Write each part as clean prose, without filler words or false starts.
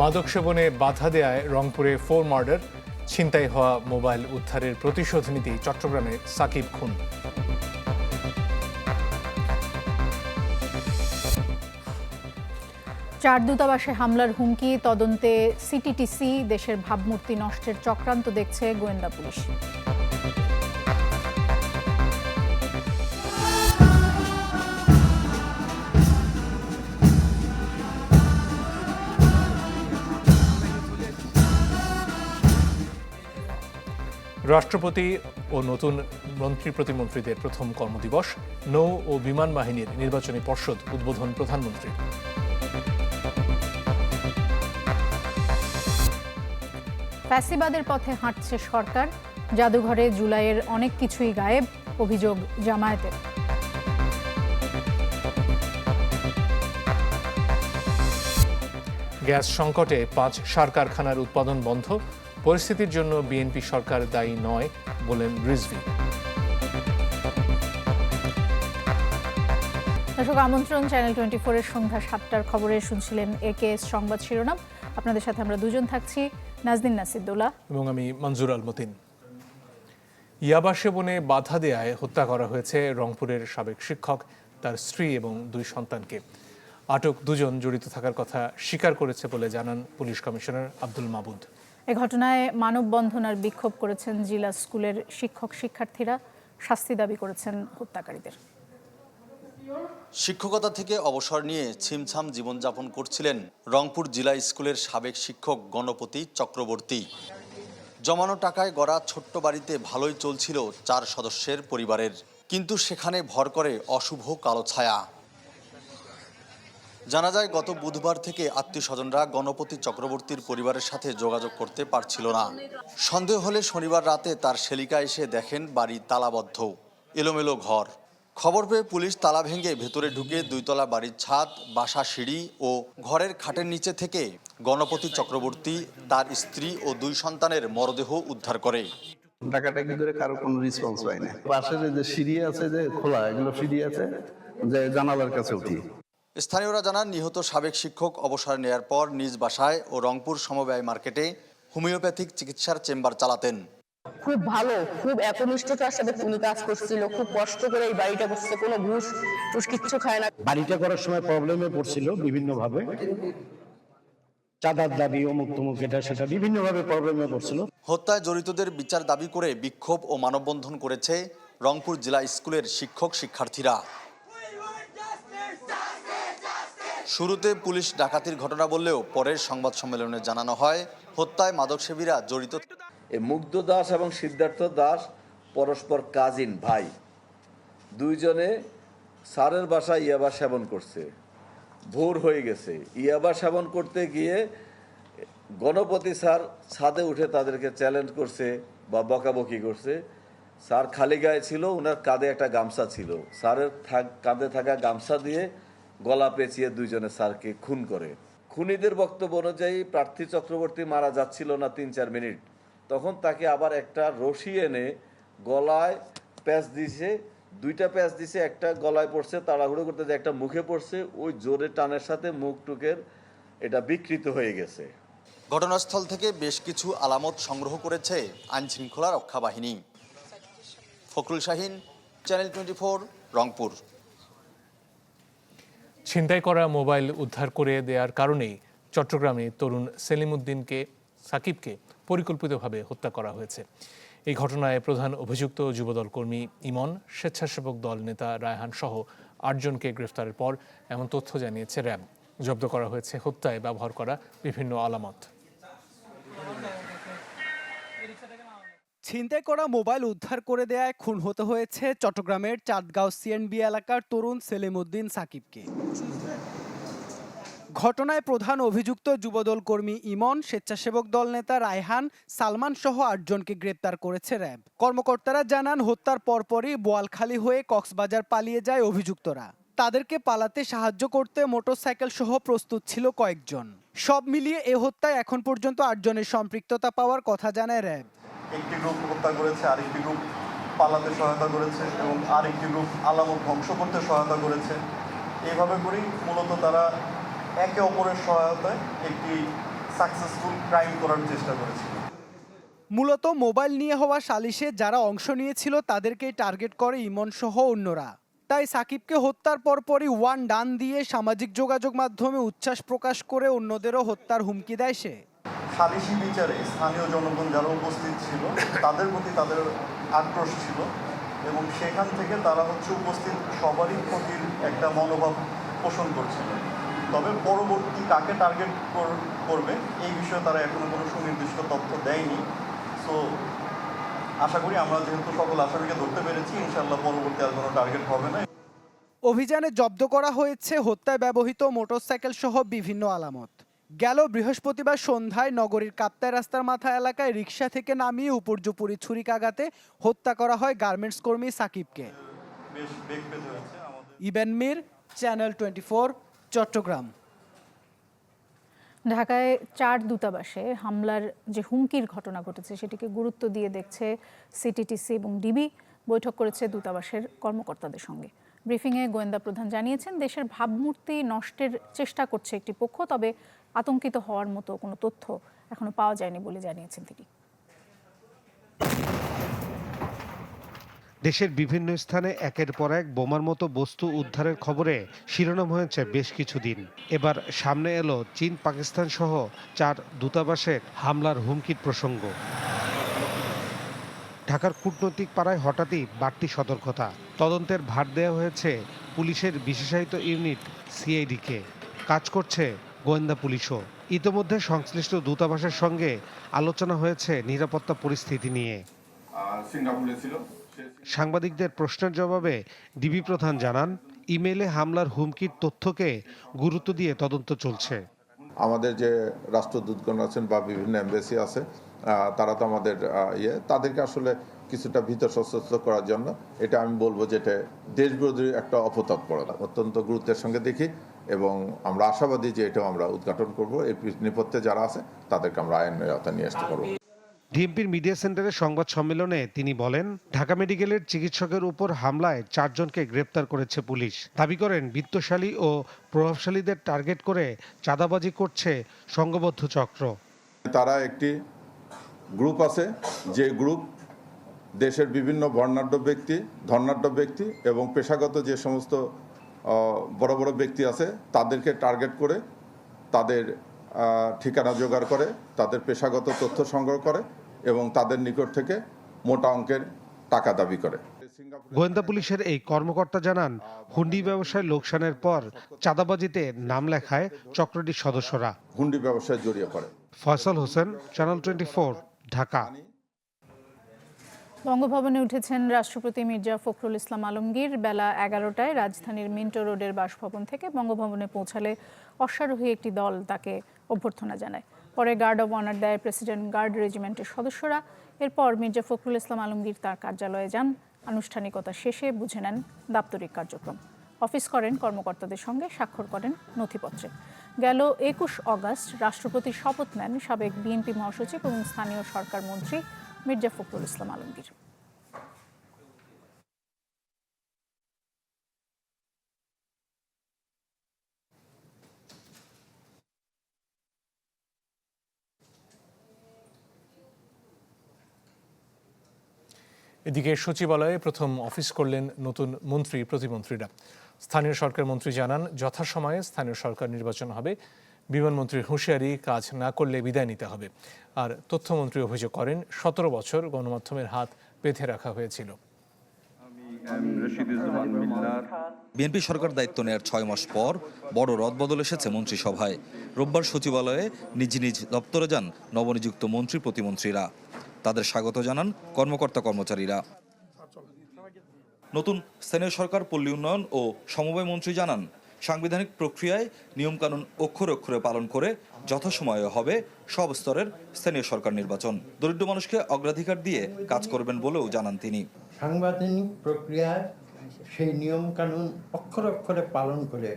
মাদক সেবনে বাধা দেয়ায় রংপুরে 4 মার্ডার, ছিনতাই হওয়া মোবাইল উদ্ধারের প্রতিশোধ নিতেই চট্টগ্রামে সাকিব খুন। চার দূতাবাসে হামলার হুমকি, তদন্তে সিটিটিসি, দেশের ভাবমূর্তি নষ্টের চক্রান্ত দেখছে গোয়েন্দা পুলিশ। রাষ্ট্রপতি ও নতুন মন্ত্রী প্রতিমন্ত্রীদের প্রথম কর্মদিবস, নৌ ও বিমান বাহিনীর নির্বাচনী পর্ষদ উদ্বোধন প্রধানমন্ত্রী। ফ্যাসিবাদের পথে হাঁটছে সরকার, জাদুঘরে জুলাইয়ের অনেক কিছুই গায়েব, অভিযোগ জামায়াতের। গ্যাস সংকটে 5 সার কারখানার উৎপাদন বন্ধ, পরিস্থিতির জন্য বিএনপি সরকার দায়ী নয় বলেন রিজভী। দর্শক, আমন্ত্রণ চ্যানেল 24-এর সন্ধ্যা 7টার খবরে শুনছিলেন একেএস সংবাদ শিরোনাম। আপনাদের সাথে আমরা দুজন থাকছি, নাজদিন নাসিরুদ্দৌলা এবং আমি মঞ্জুর আল মতিন। ইয়াবা সেবনে বাধা দেয়ায় হত্যা করা হয়েছে রংপুরের সাবেক শিক্ষক, তার স্ত্রী এবং 2 সন্তানকে। আটক 2 জন জড়িত থাকার কথা স্বীকার করেছে বলে জানান পুলিশ কমিশনার আব্দুল মাবুদ। এ ঘটনায় মানববন্ধন আর বিক্ষোভ করেছেন জিলা স্কুলের শিক্ষক শিক্ষার্থীরা, শাস্তি দাবি করেছেন হত্যাকারীদের। শিক্ষকতা থেকে অবসর নিয়ে ছিমছাম জীবনযাপন করছিলেন রংপুর জিলা স্কুলের সাবেক শিক্ষক গণপতি চক্রবর্তী। জমানো টাকায় গড়া ছোট্ট বাড়িতে ভালোই চলছিল 4 সদস্যের পরিবারের, কিন্তু সেখানে ভর করে অশুভ কালো ছায়া। জানা যায় গত বুধবার থেকে আত্মীয়স্বজনরা গণপতি চক্রবর্তীর পরিবারের সাথে যোগাযোগ করতে পারছিল না। সন্দেহ হলে শনিবার রাতে তার সেলিকা এসে দেখেন বাড়ি তালাবদ্ধ, এলোমেলো ঘর। খবর পেয়ে পুলিশ তালা ভেঙে ভেতরে ঢুকে 2 তলা বাড়ির ছাদ, বাসা, সিঁড়ি ও ঘরের খাটের নিচে থেকে গণপতি চক্রবর্তী, তার স্ত্রী ও 2 সন্তানের মরদেহ উদ্ধার করে। ডাকাটাকি করে কারো কোনো রেসপন্স পাই না। পাশের যে সিঁড়ি আছে, যে খোলা, এগুলো সিঁড়ি আছে, যে জানালার কাছে উঠি। স্থানীয়রা জানান, নিহত সাবেক শিক্ষক অবসর নেয়ার পর নিজ বাসায় ও রংপুর সমবায় মার্কেটে হোমিওপ্যাথিক চিকিৎসার চেম্বার চালাতেন। খুব ভালো, খুব একনিষ্ঠতার সাথে উনি কাজ করছিল, খুব কষ্ট করে এই বাড়িটা করছে, কোনো ঘুষ কিচ্ছু খায় না। বাড়িটা করার সময় প্রবলেমে পড়ছিল বিভিন্নভাবে, চাঁদার দাবি, অমুক তমুক, এটা সেটা বিভিন্নভাবে প্রবলেমে পড়ছিল। হত্যায় জড়িতদের বিচার দাবি করে বিক্ষোভ ও মানববন্ধন করেছে রংপুর জেলা স্কুলের শিক্ষক শিক্ষার্থীরা। শুরুতে পুলিশ ডাকাতির ঘটনা বললেও পরের সংবাদ সম্মেলনে জানানো হয় হত্যায় মাদকসেবীরা জড়িত। মুগ্ধ দাস এবং সিদ্ধার্থ দাস পরস্পর কাজিন ভাই, 2 জনে স্যারের বাসায় ইয়াবা সেবন করছে। ভোর হয়ে গেছে, ইয়াবা সেবন করতে গিয়ে গণপতি স্যার ছাদে উঠে তাদেরকে চ্যালেঞ্জ করছে বা বকাবকি করছে। স্যার খালি গায়ে ছিল, ওনার কাঁধে একটা গামছা ছিল, স্যারের কাঁধে থাকা গামছা দিয়ে গলা পেঁচিয়ে 2 জনে স্যারকে খুন করে। খুনিদের বক্তব্য অনুযায়ী প্রার্থী চক্রবর্তী মারা যাচ্ছিল না 3-4 মিনিট, তখন তাকে আবার একটা রশি এনে গলায় প্যাঁচ দিছে, 2টা প্যাঁচ দিছে, একটা গলায় পড়ছে, তাড়াহুড়ো করতে যে একটা মুখে পড়ছে, ওই জোরে টানের সাথে মুখ টুকের এটা বিকৃত হয়ে গেছে। ঘটনাস্থল থেকে বেশ কিছু আলামত সংগ্রহ করেছে আইনশৃঙ্খলা রক্ষা বাহিনী। ফখরুল শাহিন, চ্যানেল 24, রংপুর। ছিনতাই করা মোবাইল উদ্ধার করে দেওয়ার কারণেই চট্টগ্রামে তরুণ সেলিম উদ্দিনকে, সাকিবকে পরিকল্পিতভাবে হত্যা করা হয়েছে। এই ঘটনায় প্রধান অভিযুক্ত যুবদল কর্মী ইমন, স্বেচ্ছাসেবক দল নেতা রায়হান সহ 8 জনকে গ্রেফতারের পর এমন তথ্য জানিয়েছে র্যাব। জব্দ করা হয়েছে হত্যায় ব্যবহার করা বিভিন্ন আলামত। ছিনতাই করা মোবাইল উদ্ধার করে দেয়ায় খুন হতে হয়েছে চট্টগ্রামের চাঁদগাঁও সিএনবি এলাকার তরুণ সেলিম উদ্দিন সাকিবকে। ঘটনায় প্রধান অভিযুক্ত যুবদল কর্মী ইমন, স্বেচ্ছাসেবক দল নেতা রায়হান, সালমান সহ 8 জনকে গ্রেপ্তার করেছে র্যাব। কর্মকর্তারা জানান, হত্যার পরপরই বোয়ালখালী হয়ে কক্সবাজার পালিয়ে যায় অভিযুক্তরা। তাদেরকে পালাতে সাহায্য করতে মোটরসাইকেল সহ প্রস্তুত ছিল কয়েকজন। সব মিলিয়ে এ হত্যায় এখন পর্যন্ত 8 জনের সম্পৃক্ততা পাওয়ার কথা জানায় র্যাব। একটি গ্রুপ হত্যা করেছে, আরেকটি গ্রুপ পালাতে সহায়তা করেছে এবং আরেকটি গ্রুপ আলামত ধ্বংস করতে সহায়তা করেছে। এইভাবে করেই মূলত তারা একে অপরের সহায়তায় একটি সাকসেসফুল ক্রাইম করার চেষ্টা করেছিল। মূলত মোবাইল নিয়ে হওয়া সালিশে যারা অংশ নিয়েছিল তাদেরকেই টার্গেট করে ইমন সহ অন্যরা। তাই সাকিবকে হত্যার পরপরই ওয়ান ডান দিয়ে সামাজিক যোগাযোগ মাধ্যমে উচ্ছ্বাস প্রকাশ করে অন্যদেরও হত্যার হুমকি দেয় সে। সালিশি বিচারে স্থানীয় জনগণ যারা উপস্থিত ছিল তাদের প্রতি তাদের আক্রোশ ছিল এবং সেখান থেকে তারা উপস্থিত সবারই প্রতির একটা মনোভাব পোষণ করছিল। তবে পরবর্তী কাকে টার্গেট করবে এই বিষয়ে তারা এখনো কোনো সুনির্দিষ্ট তথ্য দেয়নি। সো আশা করি আমরা যেহেতু সকল আসামিকে ধরতে পেরেছি, ইনশাআল্লাহ পরবর্তী আর কোনো টার্গেট হবে না। অভিযানে জব্দ করা হয়েছে হত্যায় ব্যবহৃত মোটরসাইকেল সহ বিভিন্ন আলামত। গেল বৃহস্পতিবার সন্ধ্যায় নগরীর কাপ্তাই রাস্তার মাথা এলাকায় রিকশা থেকে নামিয়ে উপর্যুপরি ছুরিকাঘাতে হত্যা করা হয় গার্মেন্টস কর্মী সাকিবকে। ইবেন মীর, চ্যানেল 24, চট্টগ্রাম। ঢাকায় 4 দূতাবাসে হামলার যে হুমকির ঘটনা ঘটেছে সেটিকে গুরুত্ব দিয়ে দেখছে সিটিটিসি এবং ডিবি। বৈঠক করেছে দূতাবাসের কর্মকর্তাদের সঙ্গে। ব্রিফিংয়ে গোয়েন্দা প্রধান জানিয়েছেন, দেশের ভাবমূর্তি নষ্টের চেষ্টা করছে একটি পক্ষ, তবে আতঙ্কিত হওয়ার মতো কোনো তথ্য এখনো পাওয়া যায়নি বলে জানিয়েছেন তিনি। দেশের বিভিন্ন স্থানে একের পর এক বোমার মতো বস্তু উদ্ধারের খবরে শিরোনাম হয়েছে বেশ কিছুদিন। এবার সামনে এলো চীন, পাকিস্তান সহ 4 দূতাবাসের হামলার হুমকির প্রসঙ্গ। ঢাকার কূটনৈতিক পাড়ায় হঠাৎই বাড়তি সতর্কতা। তদন্তের ভার দেওয়া হয়েছে পুলিশের বিশেষায়িত ইউনিট সিআইডিকে। কাজ করছে গোয়েন্দা পুলিশও। ইতোমধ্যে সংশ্লিষ্ট দূতাবাসের সঙ্গে আলোচনা হয়েছে নিরাপত্তা পরিস্থিতি নিয়ে। সাংবাদিকদের প্রশ্নের জবাবে ডিবি প্রধান জানান, ইমেইলে হামলার হুমকির তথ্যকে গুরুত্ব দিয়ে তদন্ত চলছে। আমাদের যে রাষ্ট্রদূতগণ আছেন বা বিভিন্ন এমবেসি আছে, তারা তো আমাদের তাদেরকে আসলে কিছুটা ভীত সশস্ত্র করার জন্য, এটা আমি বলবো যে এটা দেশবিরোধী একটা অপতৎপরতা অত্যন্ত গুরুত্বের সঙ্গে দেখি এবং আমরা আশাবাদী যে এটাও আমরা উদ্ঘাটন করব। এই নেপথ্যে যারা আছে তাদেরকে আমরা আইনের আওতায় নিয়ে আসতে পারবো। ডিএমপির মিডিয়া সেন্টারের সংবাদ সম্মেলনে তিনি বলেন, ঢাকা মেডিকেলের চিকিৎসকের উপর হামলায় 4 জনকে গ্রেপ্তার করেছে পুলিশ। দাবি করেন, বিত্তশালী ও প্রভাবশালীদের টার্গেট করে চাঁদাবাজি করছে সংঘবদ্ধ চক্র। তারা একটি গ্রুপ আছে, যে গ্রুপ দেশের বিভিন্ন ধনাঢ্য ব্যক্তি এবং পেশাগত যে সমস্ত বড় বড় ব্যক্তি আছে তাদেরকে টার্গেট করে তাদের ঠিকানা জোগাড় করে, তাদের পেশাগত তথ্য সংগ্রহ করে এবং তাদের নিকট থেকে মোটা অঙ্কের টাকা দাবি করে। গোয়েন্দা পুলিশের এই কর্মকর্তা জানান, হুন্ডি ব্যবসায় লোকসানের পর চাঁদাবাজিতে নাম লেখায় চক্রটির সদস্যরা। হুন্ডি ব্যবসায় জড়িয়ে পড়ে। ফয়সাল হোসেন, চ্যানেল 24, ঢাকা। বঙ্গভবনে উঠেছেন রাষ্ট্রপতি মির্জা ফখরুল ইসলাম আলমগীর। বেলা 11টায় রাজধানীর মিন্টো রোডের বাসভবন থেকে বঙ্গভবনে পৌঁছালে অশ্বারোহী একটি দল তাকে অভ্যর্থনা জানায়। পরে গার্ড অব অনার দেয় প্রেসিডেন্ট গার্ড রেজিমেন্টের সদস্যরা। এরপর মির্জা ফখরুল ইসলাম আলমগীর তার কার্যালয়ে যান। আনুষ্ঠানিকতা শেষে বুঝে নেন দাপ্তরিক কার্যক্রম। অফিস করেন কর্মকর্তাদের সঙ্গে, স্বাক্ষর করেন নথিপত্রে। গেল 21 অগাস্ট রাষ্ট্রপতির শপথ নেন সাবেক বিএনপি মহাসচিব এবং স্থানীয় সরকার মন্ত্রী মির্জা ফখরুল ইসলাম আলমগীর। এদিকে সচিবালয়ে প্রথম অফিস করলেন নতুন মন্ত্রী প্রতিমন্ত্রীরা। স্থানীয় সরকার মন্ত্রী জানান, যথাসময়ে স্থানীয় সরকার নির্বাচন হবে। বিমানমন্ত্রীর হুঁশিয়ারি, কাজ না করলে বিদায় নিতে হবে। আর তথ্যমন্ত্রী অভিযোগ করেন, 17 বছর গণমাধ্যমের হাত বেঁধে রাখা হয়েছিল। বিএনপি সরকার দায়িত্ব নেওয়ার 6 মাস পর বড় রদবদল এসেছে মন্ত্রিসভায়। রোববার সচিবালয়ে নিজ নিজ দপ্তরে যান নবনিযুক্ত মন্ত্রী প্রতিমন্ত্রীরা। তাদের স্বাগত জানান কর্মকর্তা কর্মচারীরা। নতুন স্থানীয় সরকার, পল্লী উন্নয়ন ও সমবায় মন্ত্রী জানান, সাংবিধানিক প্রক্রিয়ায় নিয়মকানুন অক্ষরে অক্ষরে পালন করে যথাসময়ে হবে সব স্তরের স্থানীয় সরকার নির্বাচন। দরিদ্র মানুষকে অগ্রাধিকার দিয়ে কাজ করবেন বলেও জানান তিনি। সাংবিধানিক প্রক্রিয়ায় সেই নিয়মকানুন অক্ষরে অক্ষরে পালন করে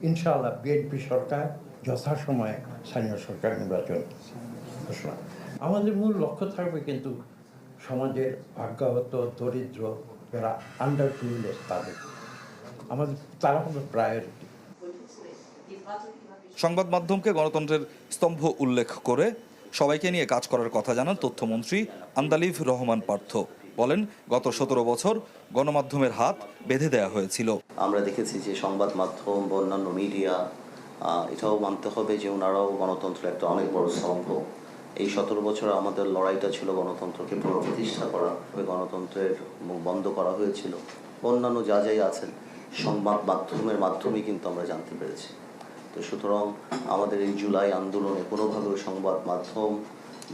ইনশাআল্লাহ বিএনপি সরকার যথাসময়ে স্থানীয় সরকার নির্বাচন ঘোষণা। আমাদের মূল লক্ষ্য থাকবে কিন্তু সমাজের ভাগ্যাহত দরিদ্র যারা আন্ডার প্রিভিলেজ তাদের, তারা হবে প্রায়োরিটি। সংবাদ মাধ্যমকে গণতন্ত্রের স্তম্ভ উল্লেখ করে সবাইকে নিয়ে কাজ করার কথা জানান তথ্যমন্ত্রী আন্দালিব রহমান পার্থ। বলেন, গত 17 বছর গণমাধ্যমের হাত বেঁধে দেওয়া হয়েছিল। আমরা দেখেছি যে সংবাদ মাধ্যম বা অন্যান্য মিডিয়া, এটাও মানতে হবে যে ওনারাও গণতন্ত্রের একটা অনেক বড় স্তম্ভ। এই 17 বছর আমাদের লড়াইটা ছিল গণতন্ত্রকে পুনঃপ্রতিষ্ঠা করা, গণতন্ত্রের মুখ বন্ধ করা হয়েছিল। অন্যান্য যা যাই আছেন সংবাদ মাধ্যমের মাধ্যমেই কিন্তু আমরা জানতে পেরেছি। তো সুতরাং আমাদের এই জুলাই আন্দোলনে কোনোভাবেও সংবাদ মাধ্যম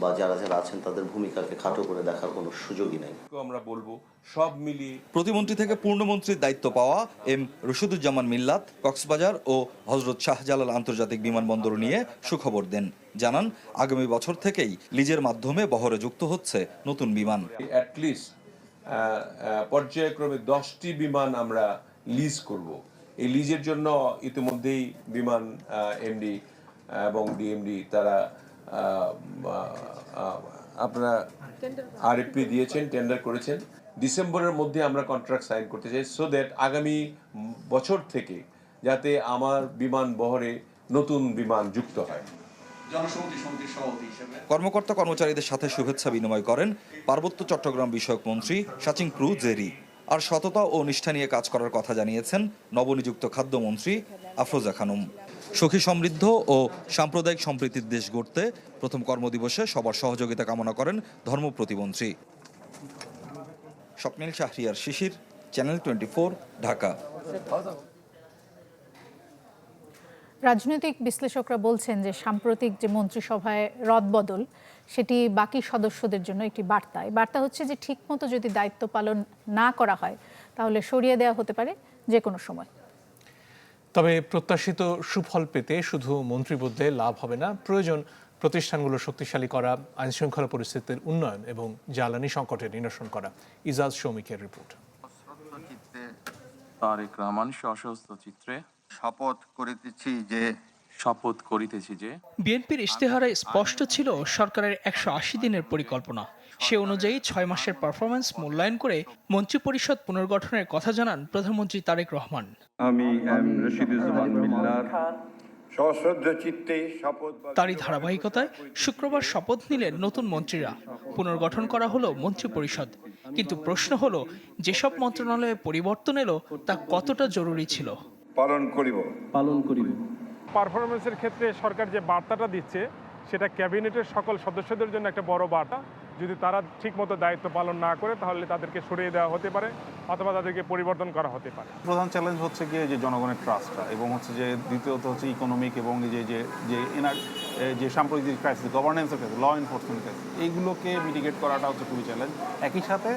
বা যারা যারা আছেন তাদের ভূমিকাকে খাটো করে দেখার কোনো সুযোগই নেই। আমরা বলবো সব মিলিয়ে প্রতিমন্ত্রী থেকে পূর্ণমন্ত্রীর দায়িত্ব পাওয়া এম রশিদুজ্জামান মিল্লাত কক্সবাজার ও হযরত শাহজালাল আন্তর্জাতিক বিমানবন্দর নিয়ে সুখবর দেন। জানান, আগামী বছর থেকেই লিজের মাধ্যমে বহরে যুক্ত হচ্ছে নতুন বিমান। অ্যাটলিস্ট পর্যায়ক্রমে 10টি বিমান আমরা লিজ করব। এই লিজের জন্য ইতিমধ্যেই বিমান এমডি এবং ডিএমডি তারা আপনারা আরএফপি দিয়েছেন, টেন্ডার করেছেন। ডিসেম্বরের মধ্যে আমরা কন্ট্রাক্ট সাইন করতে চাই, সো দ্যাট আগামী বছর থেকে যাতে আমার বিমান বহরে নতুন বিমান যুক্ত হয়। কর্মকর্তা কর্মচারীদের সাথে শুভেচ্ছা বিনিময় করেন পার্বত্য চট্টগ্রাম বিষয়ক মন্ত্রী সাচিং ক্রু জেরি। আর সততা ও নিষ্ঠা নিয়ে কাজ করার কথা জানিয়েছেন নবনিযুক্ত খাদ্যমন্ত্রী আফরোজা খানম। সুখী সমৃদ্ধ ও সাম্প্রদায়িক সম্প্রীতির দেশ গড়তে প্রথম কর্মদিবসে সবার সহযোগিতা কামনা করেন ধর্ম প্রতিমন্ত্রী। স্বপ্নিল শাহরিয়ার শিশির, চ্যানেল 24, ঢাকা। রাজনৈতিক বিশ্লেষকরা বলছেন যে সাম্প্রতিক যে মন্ত্রিসভায় রদবদল সেটি বাকি সদস্যদের জন্য একটি বার্তা। এই বার্তা হচ্ছে যে ঠিকমতো যদি দায়িত্ব পালন না করা হয় তাহলে সরিয়ে দেওয়া হতে পারে যে কোনো সময়। তবে প্রত্যাশিত সুফল পেতে শুধু মন্ত্রী বদলে লাভ হবে না, প্রয়োজন প্রতিষ্ঠানগুলো শক্তিশালী করা, আইনশৃঙ্খলা পরিস্থিতির উন্নয়ন এবং জ্বালানি সংকটের নিরসন করা। ইজাজ শৌমিকের রিপোর্ট। তারেক রহমান সশস্ত্র চিত্রে শপথ করিতেছি যে বিএনপির ইশতেহারে স্পষ্ট ছিল সরকারের 180 দিনের পরিকল্পনা। সে অনুযায়ী 6 মাসের পারফরমেন্স মূল্যায়ন করে মন্ত্রিপরিষদ পুনর্গঠনের কথা জানান প্রধানমন্ত্রী তারেক রহমান। আমি এম রশিদুজ্জামান মিল্লাত সশ্রদ্ধ চিত্তে শপথ। তারই ধারাবাহিকতায় শুক্রবার শপথ নিলেন নতুন মন্ত্রীরা। পুনর্গঠন করা হলো মন্ত্রিপরিষদ, কিন্তু প্রশ্ন হলো যেসব মন্ত্রণালয়ে পরিবর্তন এলো তা কতটা জরুরি ছিল। পালন করিব। পারফরমেন্সের ক্ষেত্রে সরকার যে বার্তাটা দিচ্ছে সেটা ক্যাবিনেটের সকল সদস্যদের জন্য একটা বড় বার্তা। যদি তারা ঠিকমতো দায়িত্ব পালন না করে তাহলে তাদেরকে সরিয়ে দেওয়া হতে পারে অথবা তাদেরকে পরিবর্তন করা হতে পারে। প্রধান চ্যালেঞ্জ হচ্ছে গিয়ে যে জনগণের ট্রাস্টটা, এবং হচ্ছে যে দ্বিতীয়ত হচ্ছে ইকোনমিক এবং যে সাম্প্রতিক ক্রাইসিস, গভর্নেন্সের ক্রাইসিস, ল এনফোর্সমেন্ট ক্রাইসিস, এইগুলোকে মিটিগেট করাটা হচ্ছে খুবই চ্যালেঞ্জ। একই সাথে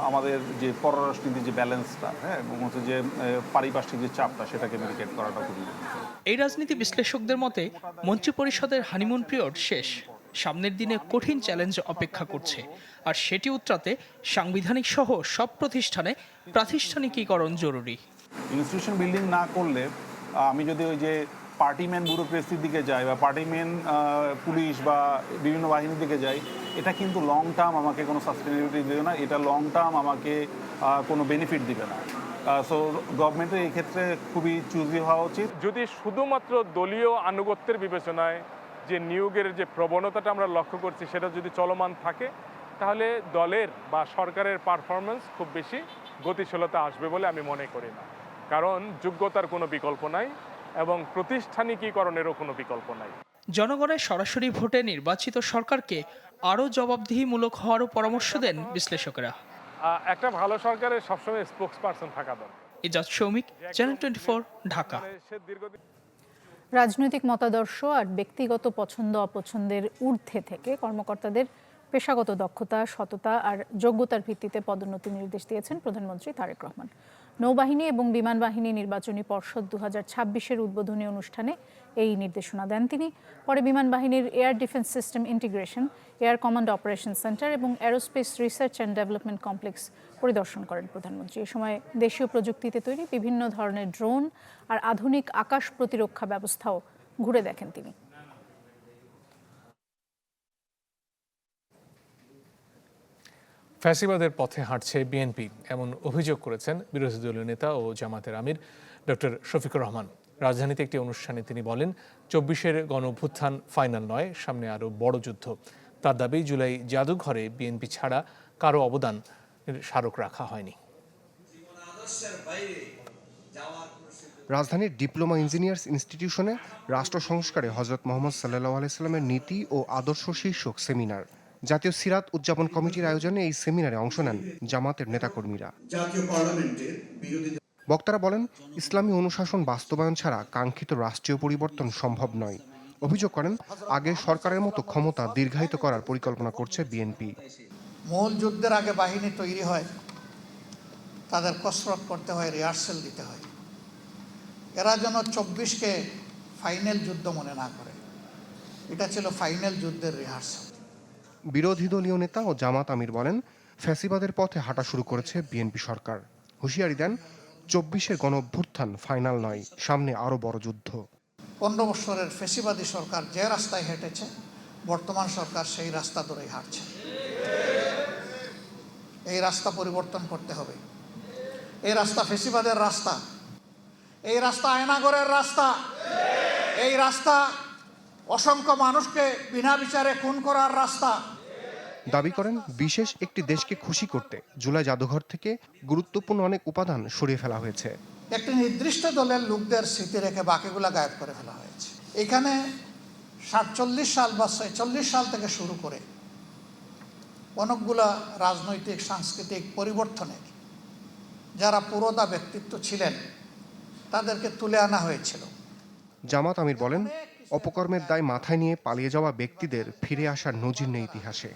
আমাদের যে পররাষ্ট্রনীতির যে ব্যালেন্সটা, এবং হচ্ছে যে পারিপার্শ্বিক যে চাপটা, সেটাকে মিটিগেট করাটা খুবই। এই রাজনীতি বিশ্লেষকদের মতে মন্ত্রিপরিষদের হানিমুন পিরিয়ড শেষ। সামনের দিনে কঠিন চ্যালেঞ্জ অপেক্ষা করছে, আর সেটি উতরাতে সাংবিধানিক সহ সব প্রতিষ্ঠানে প্রাতিষ্ঠানিকীকরণ জরুরি। ইনস্টিটিউশন বিল্ডিং না করলে, আমি যদি ওই যে পার্টিম্যান ব্যুরোক্রেসির দিকে যাই বা পার্টিম্যান পুলিশ বা বিভিন্ন বাহিনীর দিকে যাই, এটা কিন্তু লং টার্ম আমাকে কোনো সাস্টেনেবিলিটি দেবে না, এটা লং টার্ম আমাকে কোনো বেনিফিট দিবে না। সো গভর্নমেন্টের এই ক্ষেত্রে খুবই চুজি হওয়া উচিত। যদি শুধুমাত্র দলীয় আনুগত্যের বিবেচনায় যে নিয়োগের যে প্রবণতাটা আমরা লক্ষ্য করছি সেটা যদি চলমান থাকে তাহলে দলের বা সরকারের পারফরমেন্স খুব বেশি গতিশীলতা আসবে বলে আমি মনে করি না। কারণ যোগ্যতার কোনো বিকল্প নাই এবং প্রতিষ্ঠানিকীকরণেরও কোনো বিকল্প নাই। জনগণের সরাসরি ভোটে নির্বাচিত সরকারকে আরও জবাবদিহিমূলক হওয়ারও পরামর্শ দেন বিশ্লেষকেরা। একটা ভালো সরকারের সবসময় স্পোক্স পারসন থাকা দরকার। ইজাজ শৌমিক, চ্যানেল 24, ঢাকা। রাজনৈতিক মতাদর্শ আর ব্যক্তিগত পছন্দ অপছন্দের ঊর্ধ্বে থেকে কর্মকর্তাদের পেশাগত দক্ষতা, সততা আর যোগ্যতার ভিত্তিতে পদোন্নতি নির্দেশ দিয়েছেন প্রধানমন্ত্রী তারেক রহমান। নৌবাহিনী এবং বিমান বাহিনী নির্বাচনী পর্ষদ 2026-এর উদ্বোধনী অনুষ্ঠানে এই নির্দেশনা দেন তিনি। পরে বিমান বাহিনীর air defence system integration, air command operation centre এবং aerospace research and development complex পরিদর্শন করেন প্রধানমন্ত্রী। এ সময় দেশীয় প্রযুক্তিতে তৈরি বিভিন্ন ধরনের ড্রোন আর আধুনিক আকাশ প্রতিরক্ষা ব্যবস্থাও ঘুরে দেখেন তিনি। ফ্যাসিবাদের পথে হাঁটছে বিএনপি, এমন অভিযোগ করেছেন বিরোধী দলীয় নেতা ও জামাতের আমির ডক্টর শফিকুর রহমান। রাজধানীতে একটি অনুষ্ঠানে তিনি বলেন, ২৪-এর গণ অভ্যুত্থান ফাইনাল নয়, সামনে আরও বড় যুদ্ধ। তার দাবি, জুলাই জাদুঘরে বিএনপি ছাড়া কারো অবদানের স্মারক রাখা হয়নি। রাজধানীর ডিপ্লোমা ইঞ্জিনিয়ার্স ইনস্টিটিউশনে রাষ্ট্র সংস্কারে হজরত মোহাম্মদ সাল্লাল্লাহু আলাইহি সাল্লামের নীতি ও আদর্শ শীর্ষক সেমিনার। জাতীয় সিরাত উদযাপন কমিটির আয়োজনে এই সেমিনারে অংশ নেন জামাতের নেতাকর্মীরা। বক্তারা বলেন, ইসলামী অনুশাসন বাস্তবায়ন ছাড়া কাঙ্ক্ষিত রাষ্ট্রীয় পরিবর্তন সম্ভব নয়। অভিযোগ করেন, আগে সরকারের মতো ক্ষমতা দীর্ঘায়িত করার পরিকল্পনা করছে বিএনপি। মূল যুদ্ধের আগে বাহিনী তৈরি হয়, তাদের কসরত করতে হয়, রিহার্সেল দিতে হয়। এরা যেন ২৪-কে ফাইনাল যুদ্ধ মনে না করে, এটা ছিল ফাইনাল যুদ্ধের রিহার্সেল। বিরোধী দলীয় নেতা ও জামাত আমির বলেন, ফ্যাসিবাদের পথে হাঁটা শুরু করেছে বিএনপি সরকার। হুঁশিয়ারি দেন, ২৪-এর গণ অভ্যুত্থান ফাইনাল নয়, সামনে আরও বড় যুদ্ধ। ১৫ বছরের ফ্যাসিবাদী সরকার যে রাস্তায় হেঁটেছে, বর্তমান সরকার সেই রাস্তা ধরেই হাঁটছে। এই রাস্তা পরিবর্তন করতে হবে। এই রাস্তা ফ্যাসিবাদের রাস্তা, এই রাস্তা আয়নাগরের রাস্তা, এই রাস্তা অসংখ্য মানুষকে বিনা বিচারে খুন করার রাস্তা। দাবি করেন, বিশেষ একটি দেশকে খুশি করতে জুলাই জাদুঘর থেকে গুরুত্বপূর্ণ অনেক উপাদান সরিয়ে ফেলা হয়েছে। একটি নির্দিষ্ট দলের লোকদের স্মৃতি রেখে বাকিগুলা গায়েব করে ফেলা হয়েছে। এখানে ৪৭ সাল বা ৪৬ সাল থেকে শুরু করে অনেকগুলা রাজনৈতিক সাংস্কৃতিক পরিবর্তনের যারা পুরোদা ব্যক্তিত্ব ছিলেন, তাদেরকে তুলে আনা হয়েছিল। জামাত আমির বলেন, অপকর্মের দায় মাথায় নিয়ে পালিয়ে যাওয়া ব্যক্তিদের ফিরে আসার নজির নেই ইতিহাসে।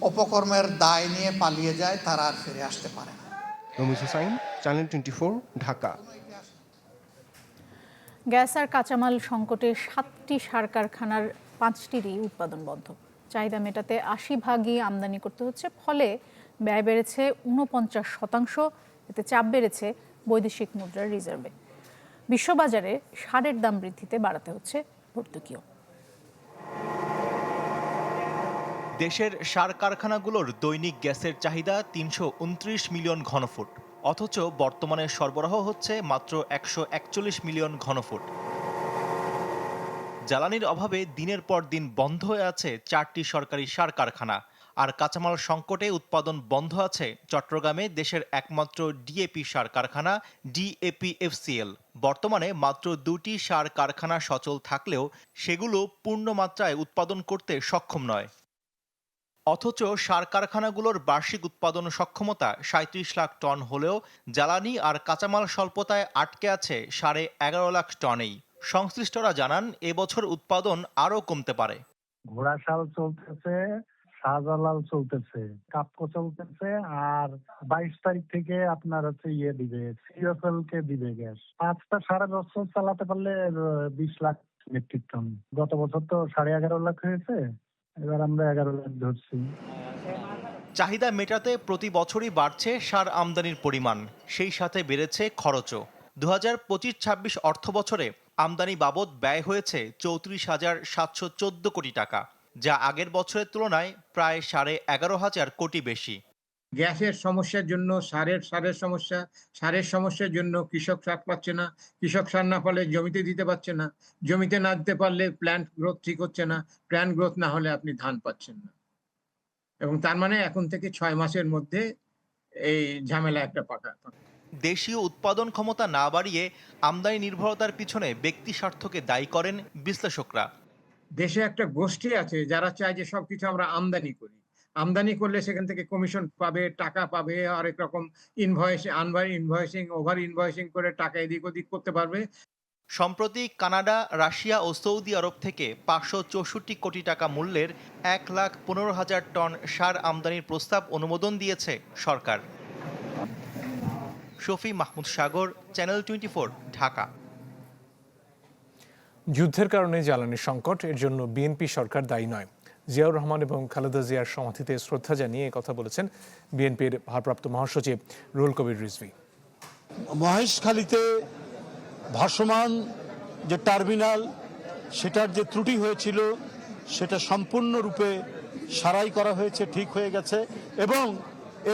অপকর্মের দায় নিয়ে পালিয়ে যায়, তারা আর ফিরে আসতে পারে না। রমিজ হুসাইন, চ্যানেল 24, ঢাকা। গ্যাস আর কাঁচামাল সংকটে 7টি সার কারখানার 5টিরই উৎপাদন বন্ধ। চাহিদা মেটাতে 80% আমদানি করতে হচ্ছে, ফলে ব্যয় বেড়েছে 49%। এতে চাপ বেড়েছে বৈদেশিক মুদ্রার রিজার্ভে। বিশ্ববাজারে সারের দাম বৃদ্ধিতে বাড়াতে হচ্ছে ভর্তুকিও। দেশের সার কারখানাগুলোর দৈনিক গ্যাসের চাহিদা 329 মিলিয়ন ঘনফুট, অথচ বর্তমানে সরবরাহ হচ্ছে মাত্র 141 মিলিয়ন ঘনফুট। জ্বালানির অভাবে দিনের পর দিন বন্ধ হয়ে আছে 4টি সরকারি সার কারখানা। আর কাঁচামাল সংকটে উৎপাদন বন্ধ আছে চট্টগ্রামে দেশের একমাত্র ডিএপি সার কারখানা DAPFCL। বর্তমানে মাত্র 2টি সার কারখানা সচল থাকলেও সেগুলো পূর্ণ মাত্রায় উৎপাদন করতে সক্ষম নয়। অথচ সার কারখানাগুলোর বার্ষিক উৎপাদন সক্ষমতা 37 লাখ টন হলেও জ্বালানি আর কাঁচামাল স্বল্পতায় আটকে আছে 11.5 লাখ টনেই। সংশ্লিষ্টরা জানান, এবছর উৎপাদন আরও কমতে পারে। ঘোড়াশাল চলতেছে, শাহজালাল চলতেছে, কাপকো চলতেছে, আর 22 তারিখ থেকে আপনার হচ্ছে দিবে, CFL কে দিবে গ্যাস। 5টা সারা বছর চালাতে পারলে 20 লাখ মেট্রিক টন। গত বছর তো 11.5 লাখ হয়েছে, এবার আমরা 11 লাখ ধরছি। চাহিদা মেটাতে প্রতি বছরই বাড়ছে সার আমদানির পরিমাণ, সেই সাথে বেড়েছে খরচও। 2025-26 অর্থ বছরে আমদানি বাবদ ব্যয় হয়েছে 34,714 কোটি টাকা, যা আগের বছরের তুলনায় প্রায় 11,500 কোটি বেশি। গ্যাসের সমস্যার জন্য সারের সমস্যার জন্য কৃষক সার পাচ্ছে না, কৃষক সার না পারলে জমিতে দিতে পারছে না, জমিতে না দিতে পারলে প্ল্যান্ট গ্রোথ ঠিক হচ্ছে না, প্ল্যান্ট গ্রোথ না হলে আপনি ধান পাচ্ছেন না। এবং তার মানে এখন থেকে 6 মাসের মধ্যে এই ঝামেলা একটা পাকা। দেশীয় উৎপাদন ক্ষমতা না বাড়িয়ে আমদানি নির্ভরতার পিছনে ব্যক্তি স্বার্থকে দায়ী করেন বিশ্লেষকরা। দেশে একটা গোষ্ঠী আছে যারা চায় যে সবকিছু আমরা আমদানি করি, আমদানি করলে সেখান থেকে কমিশন পাবে, টাকা পাবে, আরেক রকম ইনভয়েসিং ওভার ইনভয়েসিং করে টাকা এদিক ওদিক করতে পারবে। সম্প্রতি কানাডা, রাশিয়া ও সৌদি আরব থেকে 564 কোটি টাকা মূল্যের 1,15,000 টন সার আমদানির প্রস্তাব অনুমোদন দিয়েছে সরকার। শফি মাহমুদ সাগর, চ্যানেল 24, ঢাকা। যুদ্ধের কারণে জ্বালানি সংকট, এর জন্য বিএনপি সরকার দায়ী নয়। জিয়াউর রহমান এবং খালেদা জিয়ার সমাধিতে শ্রদ্ধা জানিয়ে কথা বলেছেন বিএনপির ভারপ্রাপ্ত মহাসচিব রুহুল কবির রিজভী। মহেশখালীতে ভাসমান যে টার্মিনাল, সেটার যে ত্রুটি হয়েছিল সেটা সম্পূর্ণরূপে সারাই করা হয়েছে, ঠিক হয়ে গেছে, এবং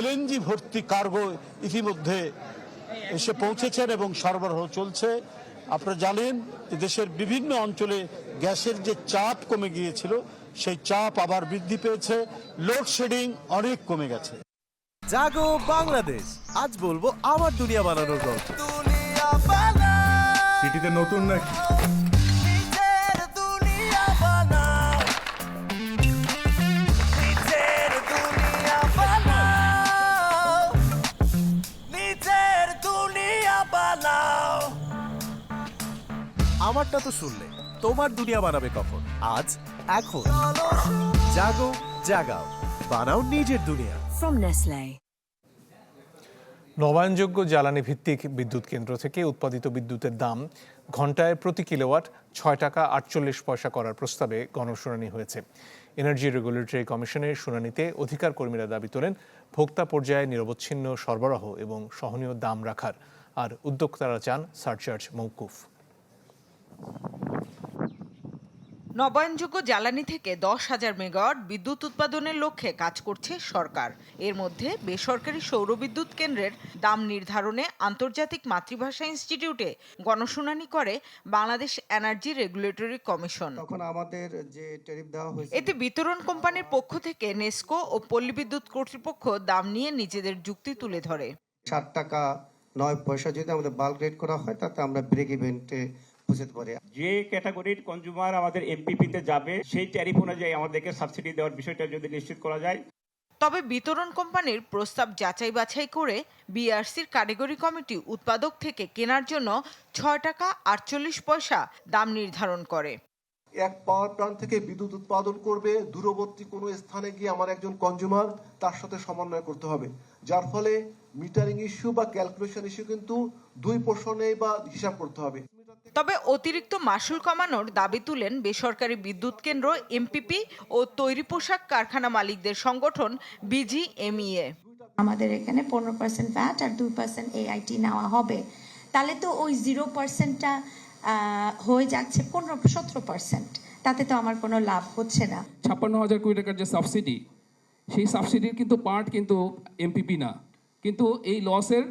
LNG ভর্তি কার্গো ইতিমধ্যে এসে পৌঁছেছেন এবং সরবরাহ চলছে। আপনারা জানেন যে দেশের বিভিন্ন অঞ্চলে গ্যাসের যে চাপ কমে গিয়েছিল সেই চাপ আবার বৃদ্ধি পেয়েছে, লোডশেডিং অনেক কমে গেছে। জাগো বাংলাদেশ, আজ বলবো আমার দুনিয়া বানানোর গল্প। সিটিতে নতুন নাকি? আমারটা তো শুনলে, তোমার দুনিয়া বানাবে কখন? আজ, এখন। জাগো, জাগাও, বানাও নিজের দুনিয়া। From Nestle. নবায়নযোগ্য জ্বালানি ভিত্তিক বিদ্যুৎ কেন্দ্র থেকে উৎপাদিত বিদ্যুতের দাম ঘন্টায় প্রতি কিলোওয়াট 6 টাকা 48 পয়সা করার প্রস্তাবে গণশুনানি হয়েছে। এনার্জি রেগুলেটরি কমিশনের শুনানিতে অধিকার কর্মীরা দাবি তোলেন ভোক্তা পর্যায়ে নিরবচ্ছিন্ন সরবরাহ এবং সহনীয় দাম রাখার, আর উদ্যোক্তারা চান সারচার্জ মওকুফ। নবায়নযোগ্য জ্বালানি থেকে 10,000 মেগাওয়াট বিদ্যুৎ উৎপাদনের লক্ষ্যে কাজ করছে সরকার। এর মধ্যে বেসরকারি সৌর বিদ্যুৎ কেন্দ্রের দাম নির্ধারণে আন্তর্জাতিক মাতৃভাষা ইনস্টিটিউটে গণশুনানি করে বাংলাদেশ এনার্জি রেগুলেটরি কমিশন। এতে বিতরণ কোম্পানির পক্ষ থেকে নেসকো ও পল্লী বিদ্যুৎ কর্তৃপক্ষ দাম নিয়ে নিজেদের যুক্তি তুলে ধরে। 7 টাকা 9 পয়সা যদি আমাদের বাল্ক রেট করা হয় তাতে আমরা ব্রেক ইভেন্টে যে ক্যাটাগরির কনজিউমার আমাদের এমপিপিতে যাবে সেই ট্যারিফ অনুযায়ী আমাদেরকে সাবসিডি দেওয়ার বিষয়টা যদি নিশ্চিত করা যায়। তবে বিতরণ কোম্পানির প্রস্তাব যাচাই বাছাই করে বিআরসির কারিগরি কমিটি উৎপাদক থেকে কেনার জন্য 6 টাকা 48 পয়সা দাম নির্ধারণ করে। এক পাওয়ার প্ল্যান্ট থেকে বিদ্যুৎ উৎপাদন করবে, দূরবর্তী কোনো স্থানে গিয়ে আমার একজন কনজিউমার তার সাথে সমন্বয় করতে হবে, যার ফলে মিটারিং ইস্যু বা ক্যালকুলেশন ইস্যু কিন্তু দুই পোর্শনে বা হিসাব করতে হবে। তবে অতিরিক্ত মাশুল কমানোর দাবি তুলেন বেসরকারি বিদ্যুৎ কেন্দ্র, এমপিপি ও তৈরি পোশাক কারখানা মালিকদের সংগঠন বিজিএমইএ। আমাদের এখানে 15% ভ্যাট আর 2% এআইটি নেওয়া হবে, তাহলে তো ওই 0%টা হয়ে যাচ্ছে 15-17%। তাতে তো আমার কোনো লাভ হচ্ছে না। 56,000 কোটি টাকার যে সাবসিডি, সেই সাবসিডির কিন্তু পার্ট কিন্তু এমপিপি না, কিন্তু এই লসের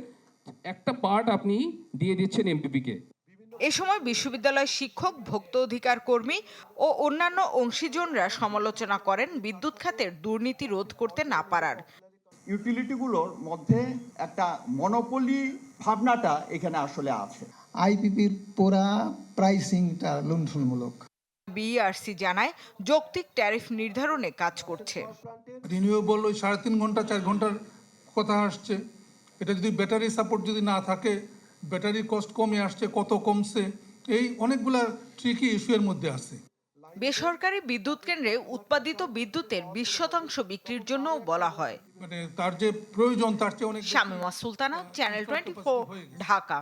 একটা পার্ট আপনি দিয়ে দিচ্ছেন এমপিপিকে। এ সময় বিশ্ববিদ্যালয় শিক্ষক, ভোক্তা অধিকার কর্মী ও অন্যান্য অংশীজনরা সমালোচনা করেন বিদ্যুৎ খাতের দুর্নীতি রোধ করতে না পারার। ইউটিলিটিগুলোর মধ্যে একটা মনোপলি ভাবনাটা এখানে আসলে আছে। আইপিপির পুরা প্রাইসিংটা লুণ্ঠনমূলক। বিআরসি জানায় যৌক্তিক ট্যারিফ নির্ধারণে কাজ করছে। রিনিউয়েবল ওই 3.5 ঘন্টা 4 ঘন্টার কথা আসছে, এটা যদি ব্যাটারি সাপোর্ট যদি না থাকে, ব্যাটারির কস্ট কমে আসছে, কত কমছে, এই অনেকগুলা ট্রিকি ইস্যু এর মধ্যে আছে। বেসরকারি বিদ্যুৎ কেন্দ্রে উৎপাদিত বিদ্যুতের 20% বিক্রির জন্য বলা হয়। মানে তার যে প্রয়োজন তার চেয়ে অনেক। শামীমা সুলতানা, চ্যানেল 24, ঢাকা।